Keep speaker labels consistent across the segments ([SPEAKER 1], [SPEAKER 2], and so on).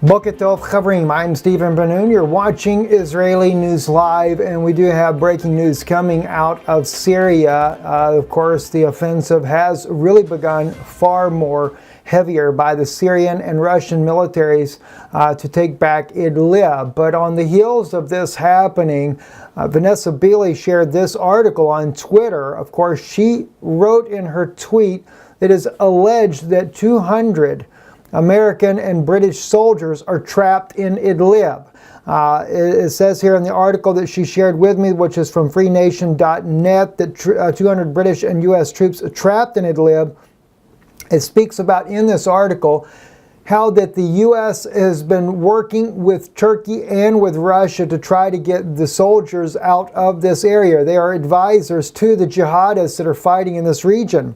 [SPEAKER 1] Boker Tov Chavrim, I'm Stephen Ben-Nun. You're watching Israeli News Live, and we do have breaking news coming out of Syria. Of course, the offensive has really begun far more heavier by the Syrian and Russian militaries to take back Idlib. But on the heels of this happening, Vanessa Beeley shared this article on Twitter. Of course, she wrote in her tweet that it is alleged that 200 American and British soldiers are trapped in Idlib. It says here in the article that she shared with me, which is from freenation.net, that 200 British and U.S. troops are trapped in Idlib. It speaks about in this article how that the U.S. has been working with Turkey and with Russia to try to get the soldiers out of this area. They are advisors to the jihadists that are fighting in this region.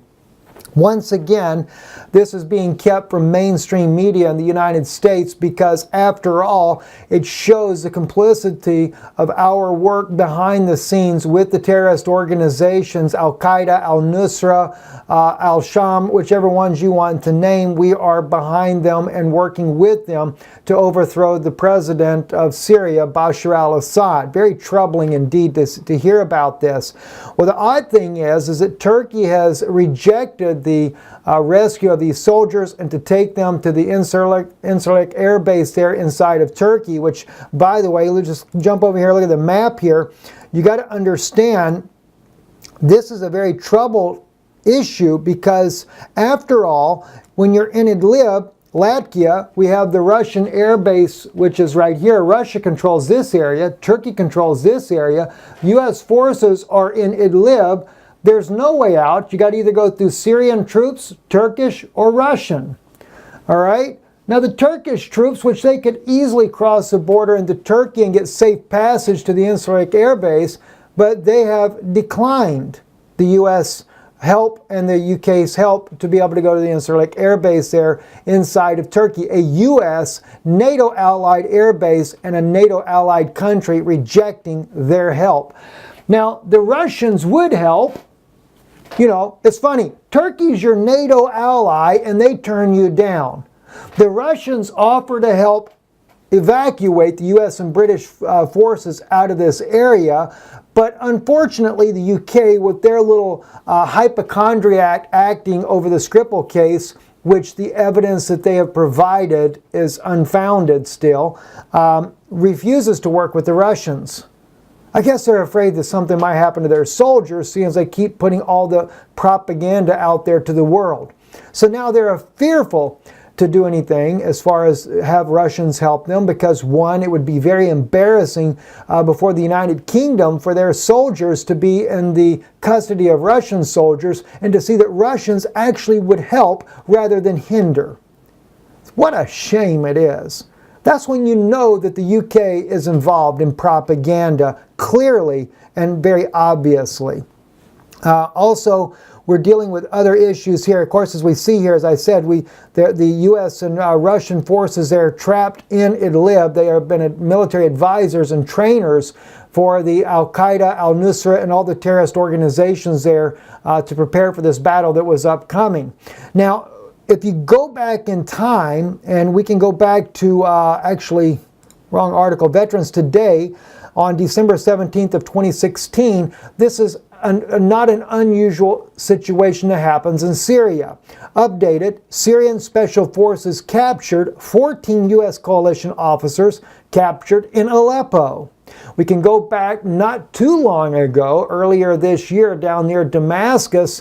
[SPEAKER 1] Once again, this is being kept from mainstream media in the United States because, after all, it shows the complicity of our work behind the scenes with the terrorist organizations, Al-Qaeda, Al-Nusra, Al-Sham, whichever ones you want to name. We are behind them and working with them to overthrow the president of Syria, Bashar al-Assad. Very troubling indeed to hear about this. Well, the odd thing is that Turkey has rejected the rescue of these soldiers and to take them to the Incirlik air base there inside of Turkey, which, by the way, let's just jump over here, look at the map here. You got to understand this is a very troubled issue because, after all, when you're in Idlib, Latvia, we have the Russian air base, which is right here. Russia controls this area. Turkey controls this area. U.S. forces are in Idlib. There's no way out. You got to either go through Syrian troops, Turkish, or Russian. All right? Now, the Turkish troops, which they could easily cross the border into Turkey and get safe passage to the Incirlik air base, but they have declined the U.S. help and the UK's help to be able to go to the Incirlik air base there inside of Turkey, a U.S. NATO allied air base and a NATO allied country rejecting their help. Now, the Russians would help. You know, it's funny. Turkey's your NATO ally and they turn you down. The Russians offer to help evacuate the U.S. and British forces out of this area, but unfortunately the UK, with their little hypochondriac acting over the Skripal case, which the evidence that they have provided is unfounded still, refuses to work with the Russians. I guess they're afraid that something might happen to their soldiers, seeing as they keep putting all the propaganda out there to the world. So now they're fearful to do anything as far as have Russians help them because, one, it would be very embarrassing before the United Kingdom for their soldiers to be in the custody of Russian soldiers and to see that Russians actually would help rather than hinder. What a shame it is. That's when you know that the UK is involved in propaganda clearly and very obviously. Also, we're dealing with other issues here. Of course, as we see here, as I said, the U.S. and Russian forces there trapped in Idlib. They have been military advisors and trainers for the Al-Qaeda, Al-Nusra, and all the terrorist organizations there to prepare for this battle that was upcoming. Now, if you go back in time, and we can go back to, actually, wrong article, Veterans Today, on December 17th of 2016, this is not an unusual situation that happens in Syria. Updated, Syrian Special Forces captured 14 U.S. coalition officers captured in Aleppo. We can go back not too long ago, earlier this year, down near Damascus,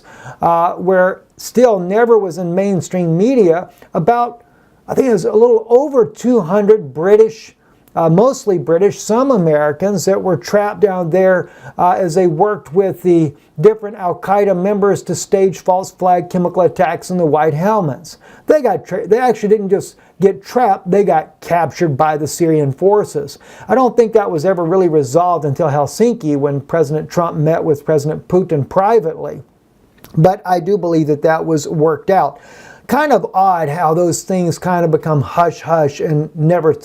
[SPEAKER 1] where still never was in mainstream media, about, I think it was a little over 200 British, mostly British, some Americans that were trapped down there as they worked with the different Al-Qaeda members to stage false flag chemical attacks in the white helmets. They actually didn't just get trapped, they got captured by the Syrian forces. I don't think that was ever really resolved until Helsinki, when President Trump met with President Putin privately. But I do believe that that was worked out. Kind of odd how those things kind of become hush-hush and never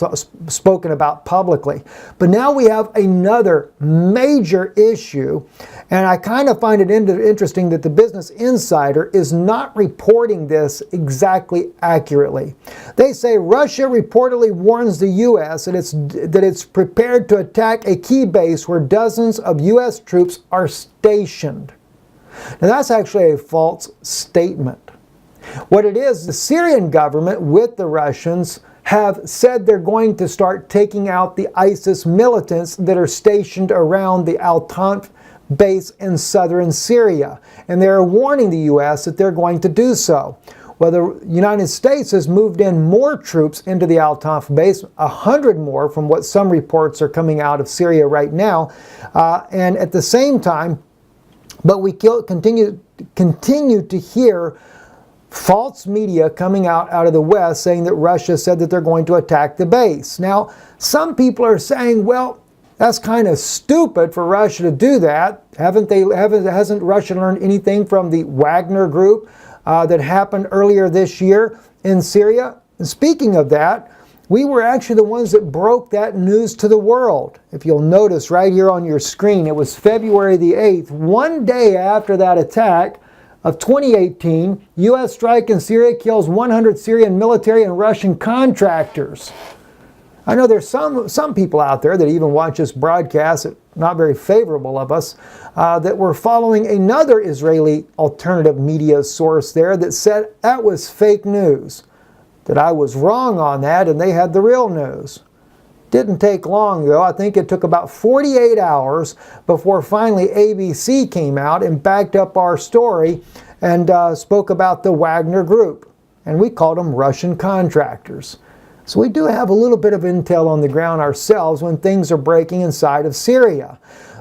[SPEAKER 1] spoken about publicly. But now we have another major issue, and I kind of find it interesting that the Business Insider is not reporting this exactly accurately. They say Russia reportedly warns the U.S. that it's prepared to attack a key base where dozens of U.S. troops are stationed. Now that's actually a false statement. What it is, the Syrian government with the Russians have said they're going to start taking out the ISIS militants that are stationed around the Al-Tanf base in southern Syria. And they're warning the U.S. that they're going to do so. Well, the United States has moved in more troops into the Al-Tanf base, 100 more from what some reports are coming out of Syria right now. And at the same time, but we continue to hear false media coming out of the West saying that Russia said that they're going to attack the base. Now, some people are saying, well, that's kind of stupid for Russia to do that. Hasn't Russia learned anything from the Wagner group that happened earlier this year in Syria? And speaking of that, we were actually the ones that broke that news to the world. If you'll notice right here on your screen, it was February the 8th, one day after that attack of 2018, U.S. strike in Syria kills 100 Syrian military and Russian contractors. I know there's some people out there that even watch this broadcast, not very favorable of us, that were following another Israeli alternative media source there that said that was fake news, that I was wrong on that and they had the real news. Didn't take long though. I think it took about 48 hours before finally ABC came out and backed up our story and spoke about the Wagner group. And we called them Russian contractors. So we do have a little bit of intel on the ground ourselves when things are breaking inside of Syria.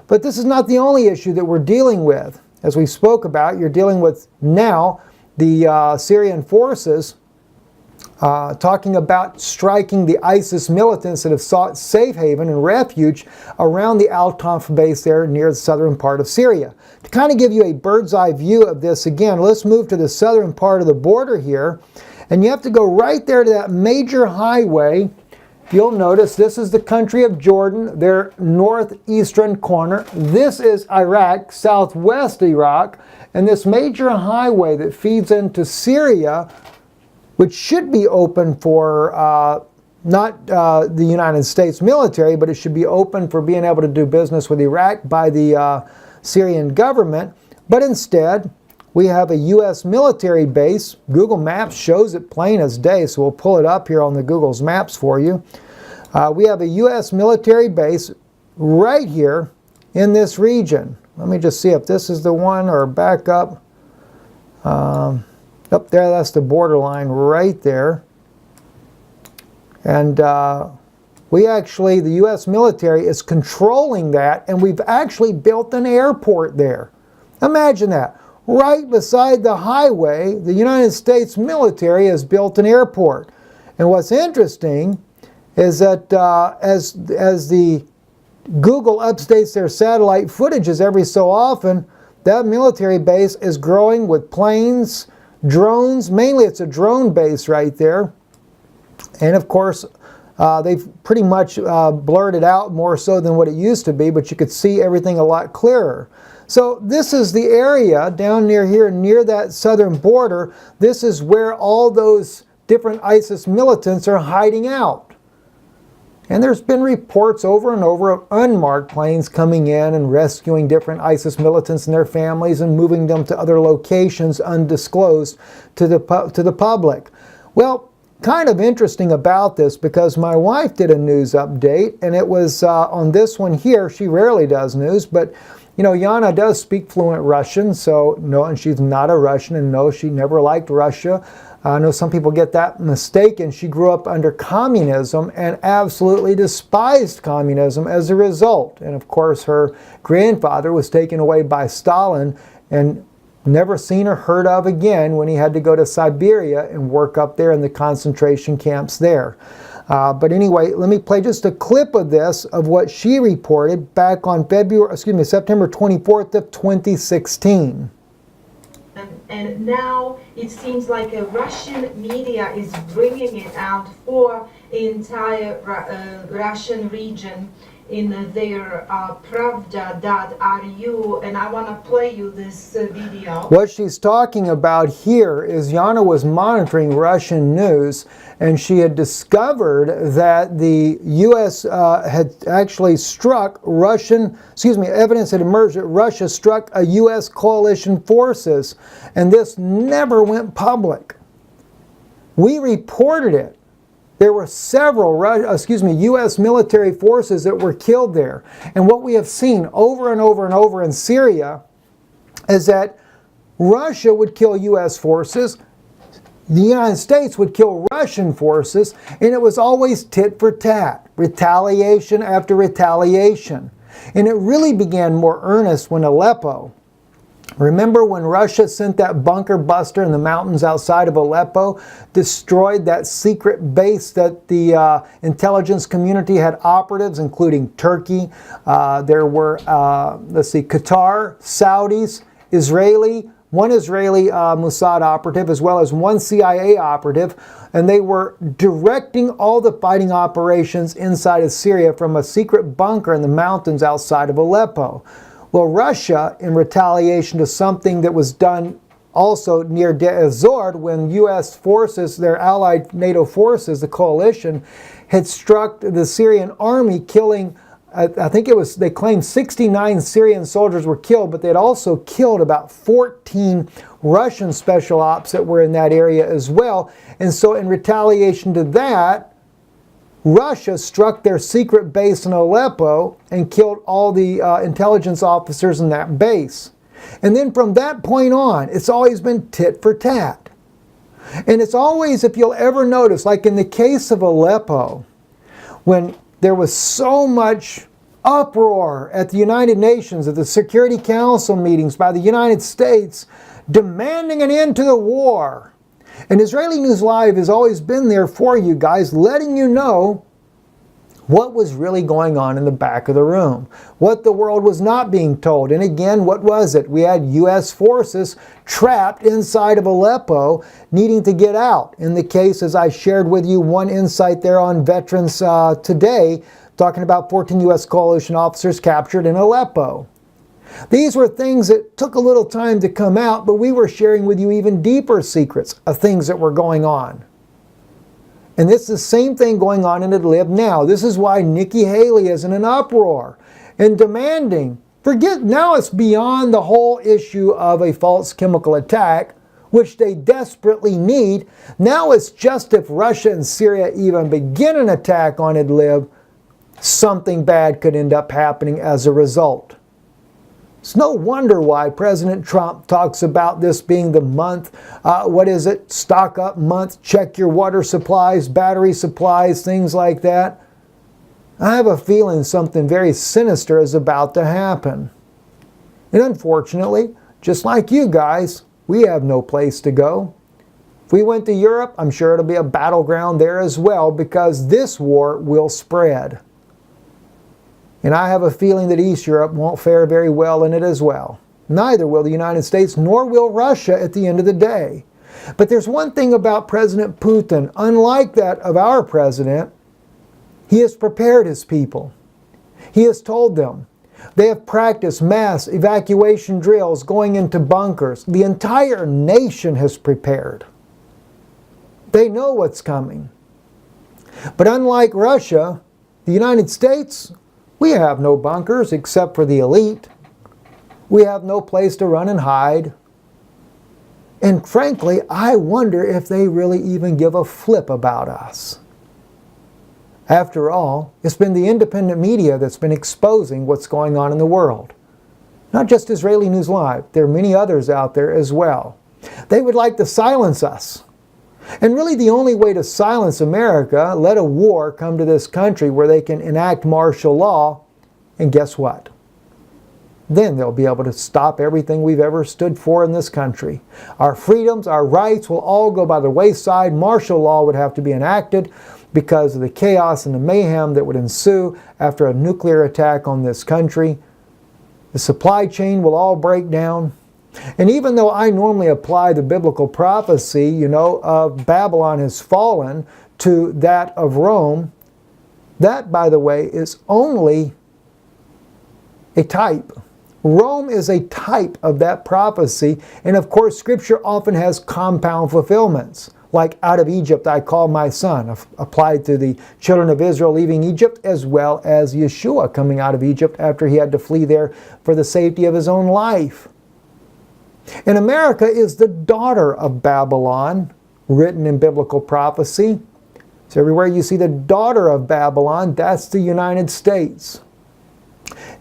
[SPEAKER 1] But this is not the only issue that we're dealing with. As we spoke about, you're dealing with now the Syrian forces talking about striking the ISIS militants that have sought safe haven and refuge around the Al-Tanf base there near the southern part of Syria. To kind of give you a bird's eye view of this again, let's move to the southern part of the border here. And you have to go right there to that major highway. You'll notice this is the country of Jordan, their northeastern corner. This is Iraq, southwest Iraq. And this major highway that feeds into Syria, which should be open for not the United States military, but it should be open for being able to do business with Iraq by the Syrian government. But instead, we have a U.S. military base. Google Maps shows it plain as day, so we'll pull it up here on the Google's Maps for you. We have a U.S. military base right here in this region. Let me just see if this is the one or back up. Up there, that's the borderline right there. And the U.S. military is controlling that, and we've actually built an airport there. Imagine that. Right beside the highway, the United States military has built an airport. And what's interesting is that as the Google updates their satellite footages every so often, that military base is growing with planes, drones. Mainly it's a drone base right there. And of course, they've pretty much blurred it out more so than what it used to be, but you could see everything a lot clearer. So this is the area down near here, near that southern border. This is where all those different ISIS militants are hiding out. And there's been reports over and over of unmarked planes coming in and rescuing different ISIS militants and their families and moving them to other locations undisclosed to the public. Well, kind of interesting about this because my wife did a news update, and it was on this one here. She rarely does news, but you know, Yana does speak fluent Russian, so no, and she's not a Russian, and no, she never liked Russia. I know some people get that mistaken. She grew up under communism and absolutely despised communism as a result. And of course, her grandfather was taken away by Stalin and never seen or heard of again when he had to go to Siberia and work up there in the concentration camps there. But anyway, let me play just a clip of this, of what she reported back on September 24th of 2016.
[SPEAKER 2] and now it seems like a Russian media is bringing it out for the entire Russian region in their pravda.ru, and I want to play you this video.
[SPEAKER 1] What she's talking about here is Yana was monitoring Russian news, and she had discovered that the U.S. Had actually struck evidence had emerged that Russia struck a U.S. coalition forces, and this never went public. We reported it. There were several U.S. military forces that were killed there. And what we have seen over and over and over in Syria is that Russia would kill U.S. forces, the United States would kill Russian forces, and it was always tit for tat, retaliation after retaliation. And it really began more earnest when Aleppo. Remember when Russia sent that bunker buster in the mountains outside of Aleppo, destroyed that secret base that the intelligence community had operatives, including Turkey. There were, Qatar, Saudis, one Israeli Mossad operative, as well as one CIA operative, and they were directing all the fighting operations inside of Syria from a secret bunker in the mountains outside of Aleppo. Well, Russia, in retaliation to something that was done also near Deir ez-Zor, when U.S. forces, their allied NATO forces, the coalition, had struck the Syrian army, killing, I think it was, they claimed 69 Syrian soldiers were killed, but they had also killed about 14 Russian special ops that were in that area as well. And so in retaliation to that, Russia struck their secret base in Aleppo and killed all the intelligence officers in that base. And then from that point on, it's always been tit for tat. And it's always, if you'll ever notice, like in the case of Aleppo, when there was so much uproar at the United Nations, at the Security Council meetings by the United States, demanding an end to the war. And Israeli News Live has always been there for you guys, letting you know what was really going on in the back of the room, what the world was not being told. And again, what was it? We had U.S. forces trapped inside of Aleppo needing to get out. In the case, as I shared with you, one insight there on Veterans Today, talking about 14 U.S. coalition officers captured in Aleppo. These were things that took a little time to come out, but we were sharing with you even deeper secrets of things that were going on. And this is the same thing going on in Idlib now. This is why Nikki Haley is in an uproar and demanding, now it's beyond the whole issue of a false chemical attack, which they desperately need. Now it's just if Russia and Syria even begin an attack on Idlib, something bad could end up happening as a result. It's no wonder why President Trump talks about this being the month, stock up month, check your water supplies, battery supplies, things like that. I have a feeling something very sinister is about to happen. And unfortunately, just like you guys, we have no place to go. If we went to Europe, I'm sure it'll be a battleground there as well, because this war will spread. And I have a feeling that East Europe won't fare very well in it as well. Neither will the United States, nor will Russia at the end of the day. But there's one thing about President Putin, unlike that of our president, he has prepared his people. He has told them. They have practiced mass evacuation drills going into bunkers. The entire nation has prepared. They know what's coming. But unlike Russia, the United States, we have no bunkers except for the elite. We have no place to run and hide. And frankly, I wonder if they really even give a flip about us. After all, it's been the independent media that's been exposing what's going on in the world. Not just Israeli News Live. There are many others out there as well. They would like to silence us. And really the only way to silence America, let a war come to this country where they can enact martial law, and guess what? Then they'll be able to stop everything we've ever stood for in this country. Our freedoms, our rights will all go by the wayside. Martial law would have to be enacted because of the chaos and the mayhem that would ensue after a nuclear attack on this country. The supply chain will all break down. And even though I normally apply the biblical prophecy, of Babylon has fallen to that of Rome, that, by the way, is only a type. Rome is a type of that prophecy, and of course Scripture often has compound fulfillments, like out of Egypt I called my son, applied to the children of Israel leaving Egypt, as well as Yeshua coming out of Egypt after he had to flee there for the safety of his own life. And America is the daughter of Babylon, written in biblical prophecy. So everywhere you see the daughter of Babylon, that's the United States.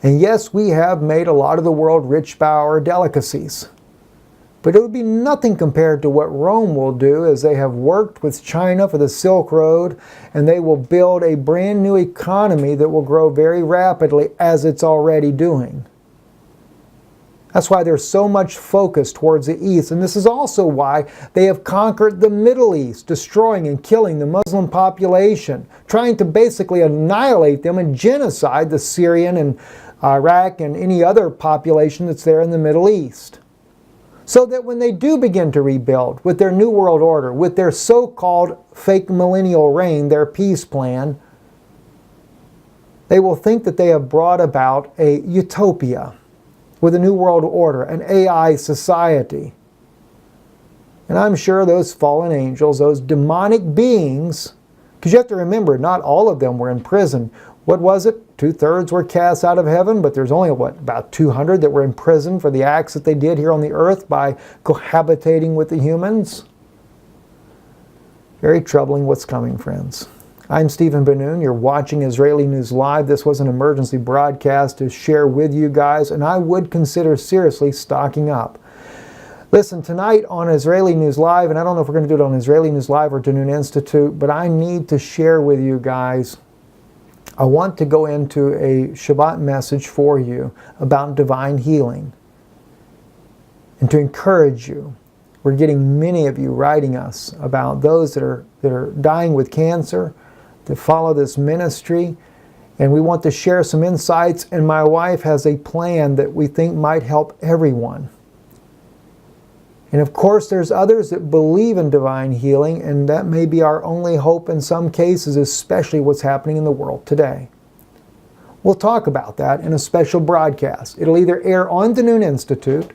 [SPEAKER 1] And yes, we have made a lot of the world rich by our delicacies. But it would be nothing compared to what Rome will do, as they have worked with China for the Silk Road, and they will build a brand new economy that will grow very rapidly, as it's already doing. That's why there's so much focus towards the East. And this is also why they have conquered the Middle East, destroying and killing the Muslim population, trying to basically annihilate them and genocide the Syrian and Iraq and any other population that's there in the Middle East. So that when they do begin to rebuild with their New World Order, with their so-called fake millennial reign, their peace plan, they will think that they have brought about a utopia with a new world order, an AI society. And I'm sure those fallen angels, those demonic beings, because you have to remember, not all of them were in prison. What was it? 2/3 were cast out of heaven, but there's only, about 200 that were in prison for the acts that they did here on the earth by cohabitating with the humans? Very troubling what's coming, friends. I'm Stephen Ben-Nun. You're watching Israeli News Live. This was an emergency broadcast to share with you guys, and I would consider seriously stocking up. Listen, tonight on Israeli News Live, and I don't know if we're going to do it on Israeli News Live or Danun Institute, but I need to share with you guys. I want to go into a Shabbat message for you about divine healing and to encourage you. We're getting many of you writing us about those that are dying with cancer, to follow this ministry, and we want to share some insights, and my wife has a plan that we think might help everyone. And of course there's others that believe in divine healing, and that may be our only hope in some cases, especially what's happening in the world today. We'll talk about that in a special broadcast. It'll either air on the Noon Institute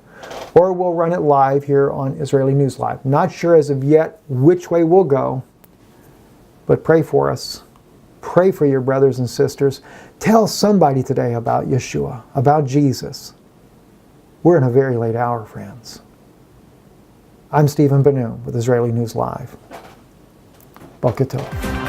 [SPEAKER 1] or we'll run it live here on Israeli News Live. Not sure as of yet which way we'll go, but pray for us. Pray for your brothers and sisters. Tell somebody today about Yeshua, about Jesus. We're in a very late hour, friends. I'm Stephen Ben-Nun with Israeli News Live. Boker Tov.